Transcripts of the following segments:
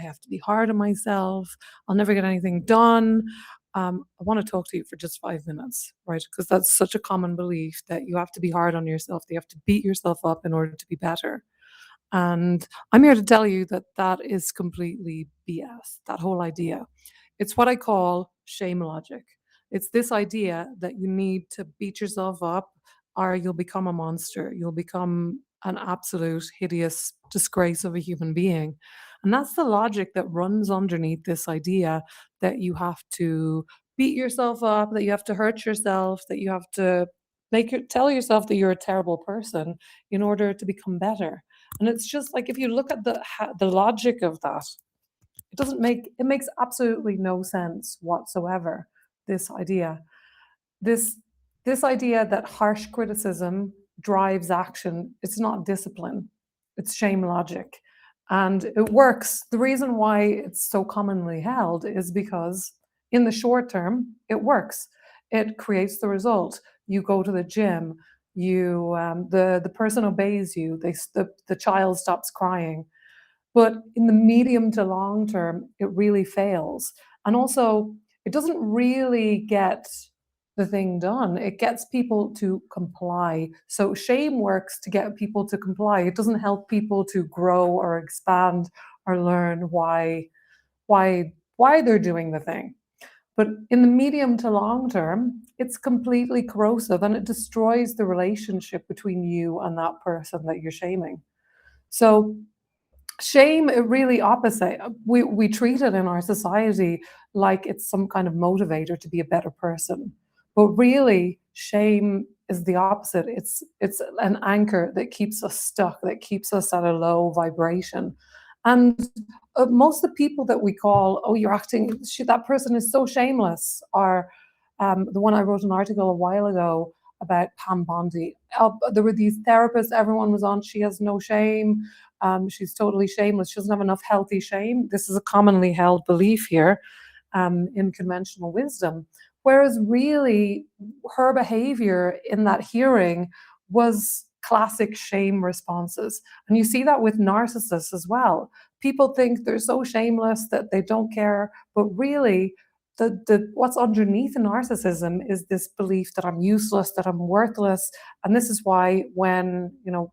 have to be hard on myself. I'll never get anything done. I want to talk to you for just 5 minutes, right? Because that's such a common belief that you have to be hard on yourself, that you have to beat yourself up in order to be better. And I'm here to tell you that that is completely BS, that whole idea. It's what I call shame logic. It's this idea that you need to beat yourself up or you'll become a monster. You'll become an absolute hideous disgrace of a human being. And that's the logic that runs underneath this idea that you have to beat yourself up, that you have to hurt yourself, that you have to tell yourself that you're a terrible person in order to become better. And it's just like if you look at the logic of that, it makes absolutely no sense whatsoever. This idea, this this idea that harsh criticism drives action, it's not discipline, it's shame logic. And it works. The reason why it's so commonly held is because in the short term, it works. It creates the result. You go to the gym, the person obeys you, the child stops crying. But in the medium to long term, it really fails. And also, it doesn't really get the thing done. It gets people to comply. So shame works to get people to comply. It doesn't help people to grow or expand or learn why they're doing the thing. But in the medium to long term, it's completely corrosive and it destroys the relationship between you and that person that you're shaming. So shame, it really opposite. We treat it in our society like it's some kind of motivator to be a better person. But really, shame is the opposite. It's an anchor that keeps us stuck, that keeps us at a low vibration. And most of the people that we call, oh, you're acting, that person is so shameless, are the one I wrote an article a while ago about Pam Bondi. There were these therapists, everyone was on, she has no shame. She's totally shameless. She doesn't have enough healthy shame. This is a commonly held belief here in conventional wisdom. Whereas really, her behavior in that hearing was classic shame responses. And you see that with narcissists as well. People think they're so shameless that they don't care, but really, what's underneath narcissism is this belief that I'm useless, that I'm worthless, and this is why when you're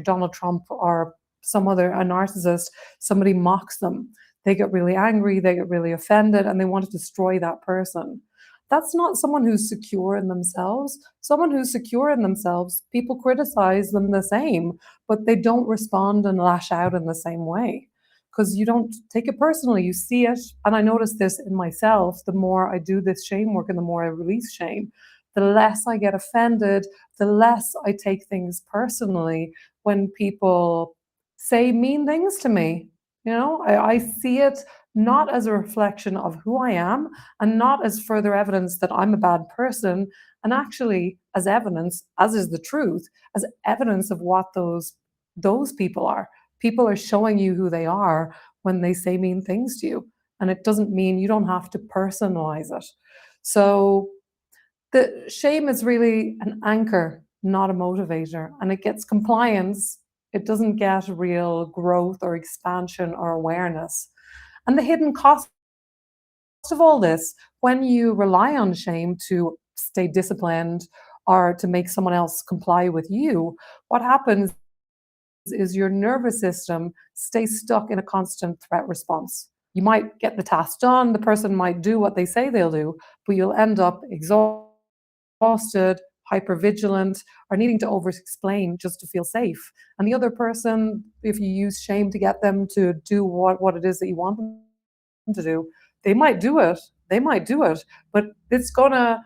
Donald Trump or a narcissist, somebody mocks them, they get really angry, they get really offended, and they want to destroy that person. That's not someone who's secure in themselves. Someone who's secure in themselves, people criticize them the same, but they don't respond and lash out in the same way because you don't take it personally. You see it. And I notice this in myself. The more I do this shame work and the more I release shame, the less I get offended, the less I take things personally when people say mean things to me. I see it not as a reflection of who I am and not as further evidence that I'm a bad person, and actually as evidence, as is the truth, as evidence of what those people are. People are showing you who they are when they say mean things to you. And it doesn't mean you don't have to personalize it. So the shame is really an anchor, not a motivator, and it gets compliance. It doesn't get real growth or expansion or awareness. And the hidden cost of all this, when you rely on shame to stay disciplined or to make someone else comply with you, what happens is your nervous system stays stuck in a constant threat response. You might get the task done, the person might do what they say they'll do, but you'll end up exhausted, hypervigilant, or needing to over-explain just to feel safe. And the other person, if you use shame to get them to do what it is that you want them to do, they might do it. But it's gonna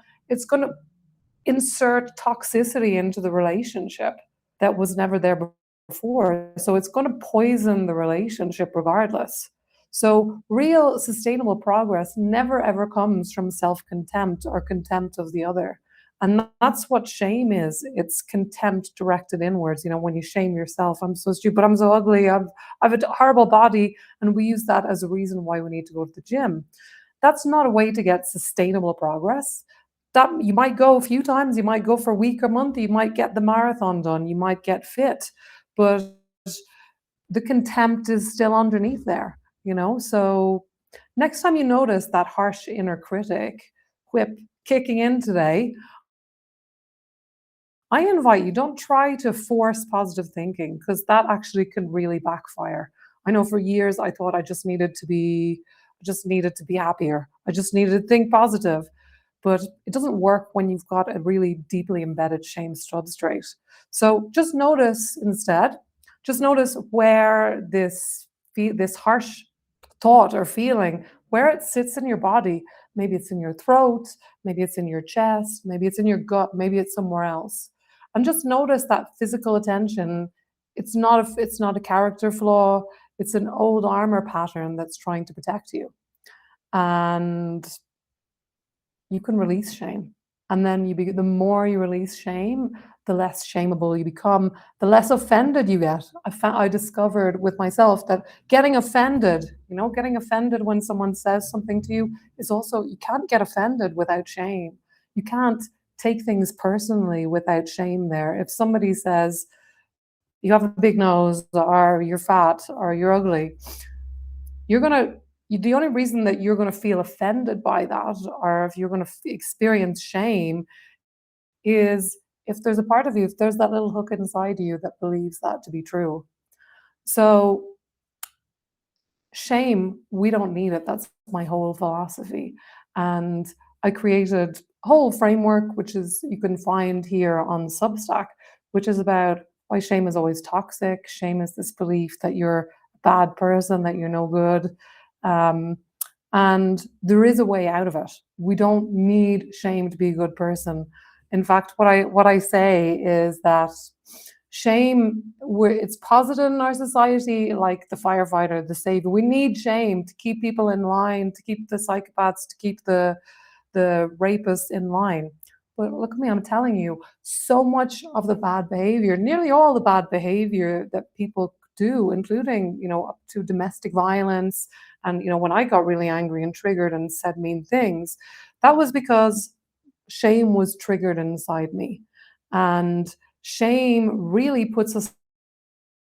insert toxicity into the relationship that was never there before. So it's gonna poison the relationship regardless. So real sustainable progress never ever comes from self-contempt or contempt of the other. And that's what shame is. It's contempt directed inwards. When you shame yourself, I'm so stupid, I'm so ugly, I've a horrible body, and we use that as a reason why we need to go to the gym. That's not a way to get sustainable progress. That you might go a few times, you might go for a week or month, you might get the marathon done, you might get fit, but the contempt is still underneath there. So next time you notice that harsh inner critic whip kicking in today, I invite you, don't try to force positive thinking because that actually can really backfire. I know for years I thought I just needed to be happier. I just needed to think positive. But it doesn't work when you've got a really deeply embedded shame substrate. So just notice where this harsh thought or feeling, where it sits in your body. Maybe it's in your throat, maybe it's in your chest, maybe it's in your gut, maybe it's somewhere else. And just notice that physical attention. It's not a character flaw, it's an old armor pattern that's trying to protect you. And you can release shame. And then the more you release shame, the less shameable you become, the less offended you get. I discovered with myself that getting offended when someone says something to you is also, you can't get offended without shame. You can't take things personally without shame there. If somebody says, you have a big nose, or you're fat, or you're ugly, you're gonna the only reason that you're gonna feel offended by that, or if you're gonna experience shame, is if there's that little hook inside you that believes that to be true. So shame, we don't need it. That's my whole philosophy. And I created a whole framework, which is you can find here on Substack, which is about why shame is always toxic. Shame is this belief that you're a bad person, that you're no good. Um, and there is a way out of it. We don't need shame to be a good person. In fact, what I say is that it's posited in our society, like the firefighter, the savior. We need shame to keep people in line, to keep the psychopaths, to keep the rapists in line. But look at me, I'm telling you, so much of the bad behavior, nearly all the bad behavior that people do, including, up to domestic violence. And, when I got really angry and triggered and said mean things, that was because shame was triggered inside me. And shame really puts us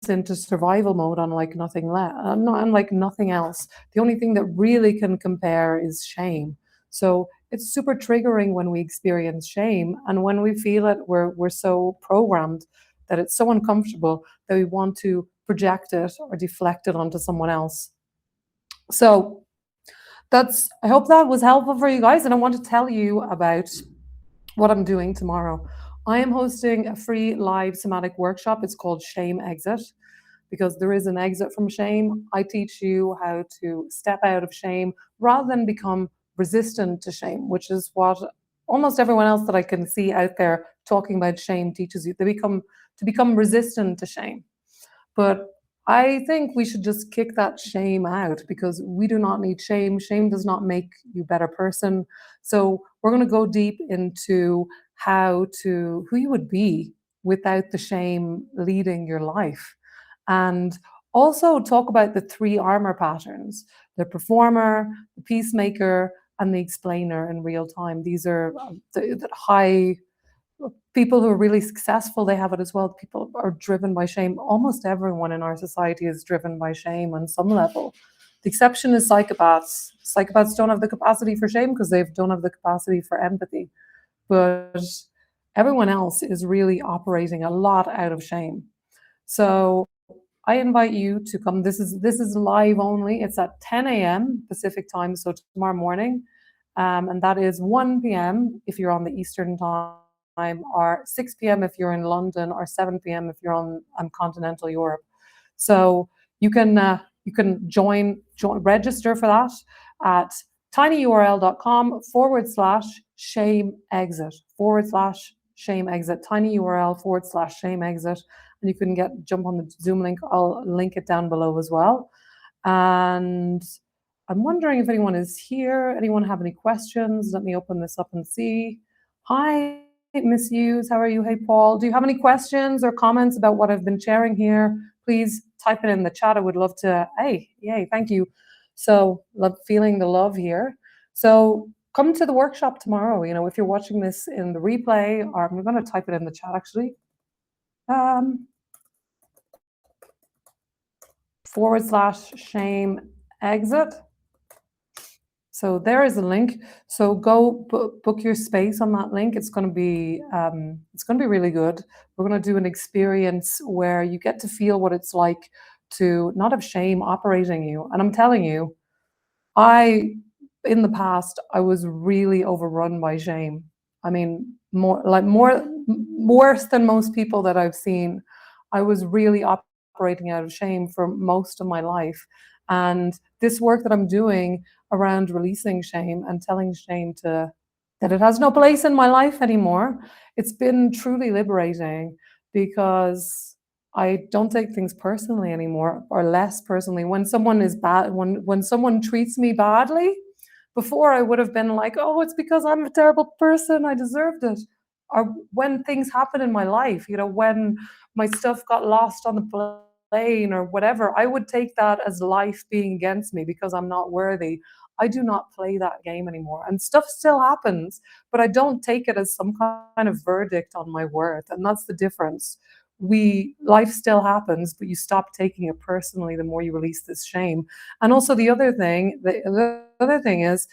into survival mode unlike nothing else. The only thing that really can compare is shame. So it's super triggering when we experience shame, and when we feel it, we're so programmed that it's so uncomfortable that we want to project it or deflect it onto someone else. So I hope that was helpful for you guys, and I want to tell you about what I'm doing tomorrow. I am hosting a free live somatic workshop. It's called Shame Exit, because there is an exit from shame. I teach you how to step out of shame rather than become resistant to shame, which is what almost everyone else that I can see out there talking about shame teaches you. They become resistant to shame. But I think we should just kick that shame out, because we do not need shame. Shame does not make you a better person. So we're going to go deep into who you would be without the shame leading your life. And also talk about the three armor patterns: the performer, the peacemaker, and the explainer in real time. These are the high people who are really successful, they have it as well. People are driven by shame. Almost everyone in our society is driven by shame on some level. The exception is psychopaths. Psychopaths don't have the capacity for shame because they don't have the capacity for empathy. But everyone else is really operating a lot out of shame. So I invite you to come. This is live only. It's at 10 a.m. Pacific time, so tomorrow morning. And that is 1 p.m. if you're on the Eastern time, or 6 p.m. if you're in London, or 7 p.m. if you're on continental Europe. So you can register for that at tinyurl.com/shame exit /shame exit, tinyurl/shame exit. And you can jump on the Zoom link. I'll link it down below as well. And I'm wondering if anyone is here. Anyone have any questions? Let me open this up and see. Hi, Miss Hughes. How are you? Hey, Paul. Do you have any questions or comments about what I've been sharing here? Please type it in the chat. I would love to. Hey, yay, thank you. So, love feeling the love here. So, come to the workshop tomorrow. If you're watching this in the replay, or I'm going to type it in the chat actually. /shame Exit. So there is a link. So go book your space on that link. It's going to be really good. We're going to do an experience where you get to feel what it's like to not have shame operating you. And I'm telling you, I in the past I was really overrun by shame. I mean, worse than most people that I've seen. I was really operating out of shame for most of my life. And this work that I'm doing around releasing shame and telling shame to that it has no place in my life anymore, it's been truly liberating because I don't take things personally anymore or less personally. When someone is bad, when someone treats me badly, before I would have been like, "Oh, it's because I'm a terrible person. I deserved it." Or when things happen in my life, when my stuff got lost on the plane or whatever, I would take that as life being against me because I'm not worthy. I do not play that game anymore. And stuff still happens, but I don't take it as some kind of verdict on my worth. And that's the difference. Life still happens, but you stop taking it personally the more you release this shame. And also the other thing is,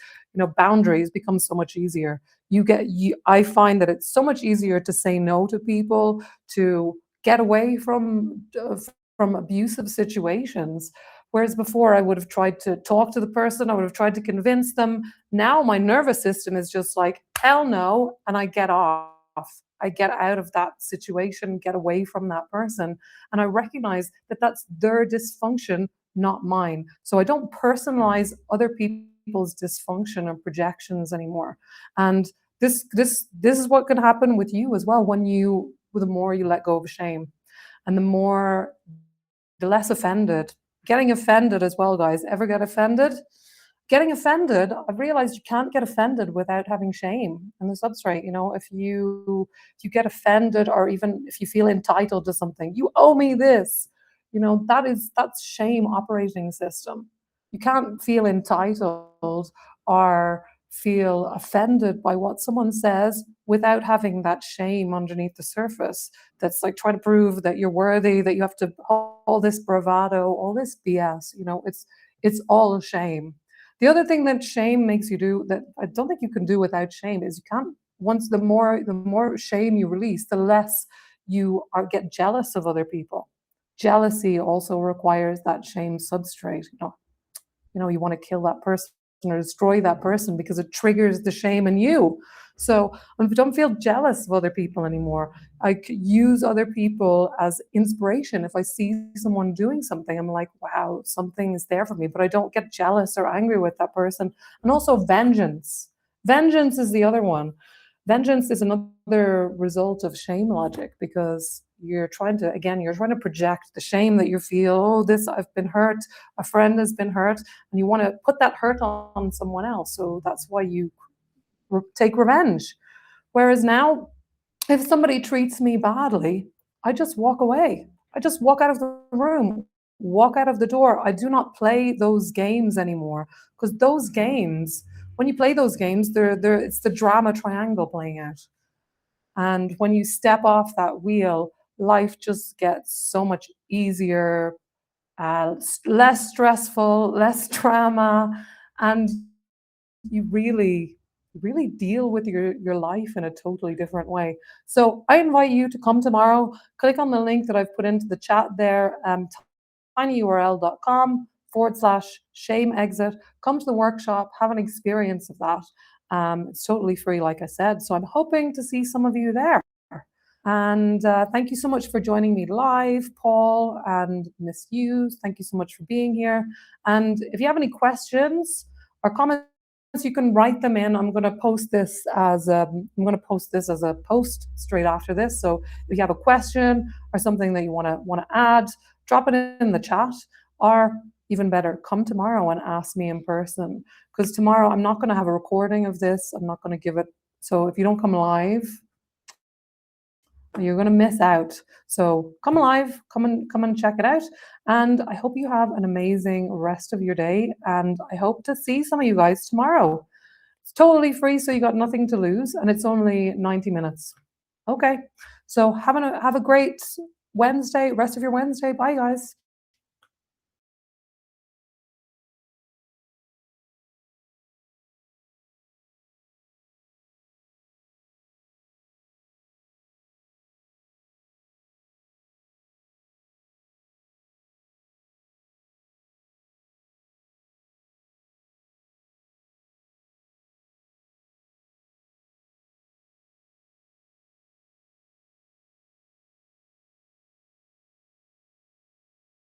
boundaries become so much easier. I find that it's so much easier to say no to people, to get away from abusive situations. Whereas before I would have tried to talk to the person, I would have tried to convince them. Now my nervous system is just like, hell no, and I get off. I get out of that situation, get away from that person. And I recognize that that's their dysfunction, not mine. So I don't personalize other people's dysfunction or projections anymore. And this is what can happen with you as well the more you let go of shame and the less offended. Getting offended as well, guys. Ever get offended? Getting offended, I've realized you can't get offended without having shame in the substrate. If you get offended or even if you feel entitled to something, you owe me this. That's shame operating system. You can't feel entitled or feel offended by what someone says without having that shame underneath the surface that's like trying to prove that you're worthy, that you have to all this bravado, all this BS. It's all shame. The other thing that shame makes you do that I don't think you can do without shame is you can't once the more shame you release, the less get jealous of other people. Jealousy also requires that shame substrate. You want to kill that person or destroy that person because it triggers the shame in you. So I don't feel jealous of other people anymore. I use other people as inspiration. If I see someone doing something, I'm like, wow, something is there for me, but I don't get jealous or angry with that person. And also vengeance. Vengeance is the other one. Vengeance is another result of shame logic because you're trying to project the shame that you feel. Oh, this, I've been hurt, a friend has been hurt, and you want to put that hurt on someone else. So that's why you take revenge. Whereas now, if somebody treats me badly, I just walk away. I just walk out of the room, walk out of the door. I do not play those games anymore because those games, when you play those games, it's the drama triangle playing out. And when you step off that wheel, life just gets so much easier, less stressful, less drama, and you really deal with your life in a totally different way. So I invite you to come tomorrow. Click on the link that I've put into the chat there, tinyurl.com/shame exit. Come to the workshop, have an experience of that. It's totally free, like I said. So I'm hoping to see some of you there. And thank you so much for joining me live, Paul and Miss Hughes. Thank you so much for being here. And if you have any questions or comments, you can write them in. I'm going to post this as a post straight after this. So if you have a question or something that you want to add, drop it in the chat, or even better, come tomorrow and ask me in person. Because tomorrow I'm not going to have a recording of this. I'm not going to give it. So if you don't come live, you're going to miss out. So come live, come and check it out. And I hope you have an amazing rest of your day. And I hope to see some of you guys tomorrow. It's totally free, so you got nothing to lose, and it's only 90 minutes. Okay. So have a great Wednesday, rest of your Wednesday. Bye, guys.